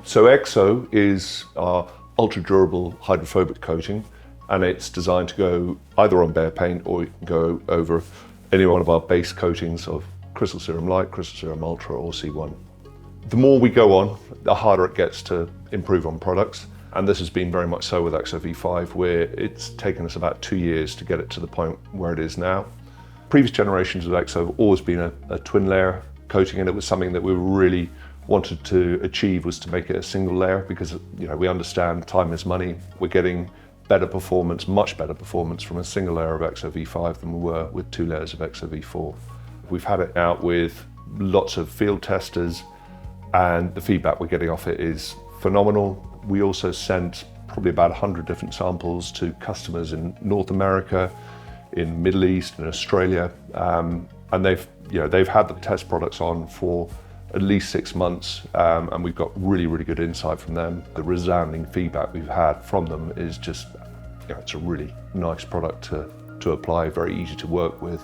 So EXO is our ultra durable hydrophobic coating, and it's designed to go either on bare paint or you can go over any one of our base coatings of Crystal Serum Light, Crystal Serum Ultra or C1. The more we go on, the harder it gets to improve on products. And this has been very much so with EXO V5, where it's taken us about 2 years to get it to the point where it is now. Previous generations of EXO have always been a twin layer coating, and it was something that we really wanted to achieve, was to make it a single layer, because we understand time is money. We're getting better performance, much better performance from a single layer of EXO V5 than we were with 2 layers of EXO V4. We've had it out with lots of field testers, and the feedback we're getting off it is phenomenal. We also sent probably about 100 different samples to customers in North America, in Middle East, in Australia, and they've had the test products on for at least 6 months, and we've got really good insight from them. The resounding feedback we've had from them is just, it's a really nice product to apply, very easy to work with.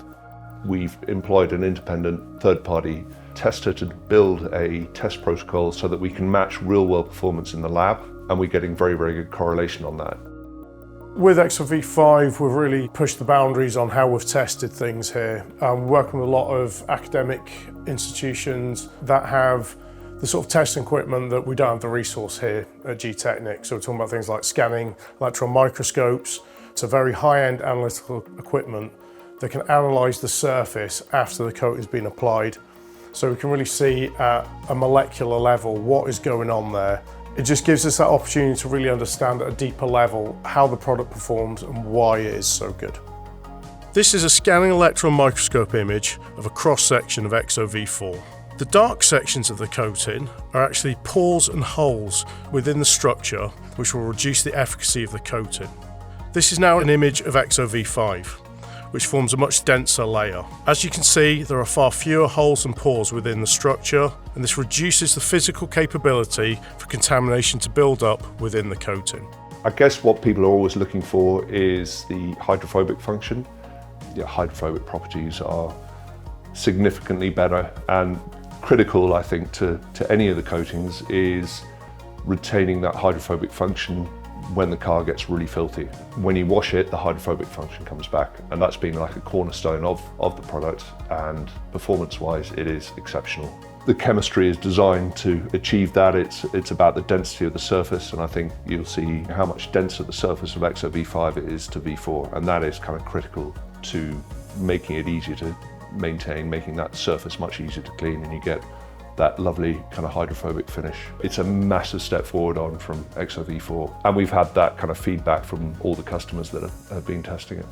We've employed an independent third-party tester to build a test protocol so that we can match real-world performance in the lab, and we're getting very good correlation on that. With EXO V5, we've really pushed the boundaries on how we've tested things here. We're working with a lot of academic institutions that have the sort of testing equipment that we don't have the resource here at Gtechniq. So we're talking about things like scanning electron microscopes to very high-end analytical equipment that can analyse the surface after the coat has been applied. So we can really see at a molecular level what is going on there. It just gives us that opportunity to really understand at a deeper level how the product performs and why it is so good. This is a scanning electron microscope image of a cross-section of EXO V4. The dark sections of the coating are actually pores and holes within the structure, which will reduce the efficacy of the coating. This is now an image of EXO V5, which forms a much denser layer. As you can see, there are far fewer holes and pores within the structure, and this reduces the physical capability for contamination to build up within the coating. I guess what people are always looking for is the hydrophobic function. Hydrophobic properties are significantly better, and critical, I think, to any of the coatings is retaining that hydrophobic function when the car gets really filthy. When you wash it, the hydrophobic function comes back, and that's been like a cornerstone of the product, and performance-wise it is exceptional. The chemistry is designed to achieve that. It's about the density of the surface, and I think you'll see how much denser the surface of EXO V5 is to V4, and that is kind of critical to making it easier to maintain, making that surface much easier to clean, and you get that lovely kind of hydrophobic finish. It's a massive step forward on from EXO V4, and we've had that kind of feedback from all the customers that have been testing it.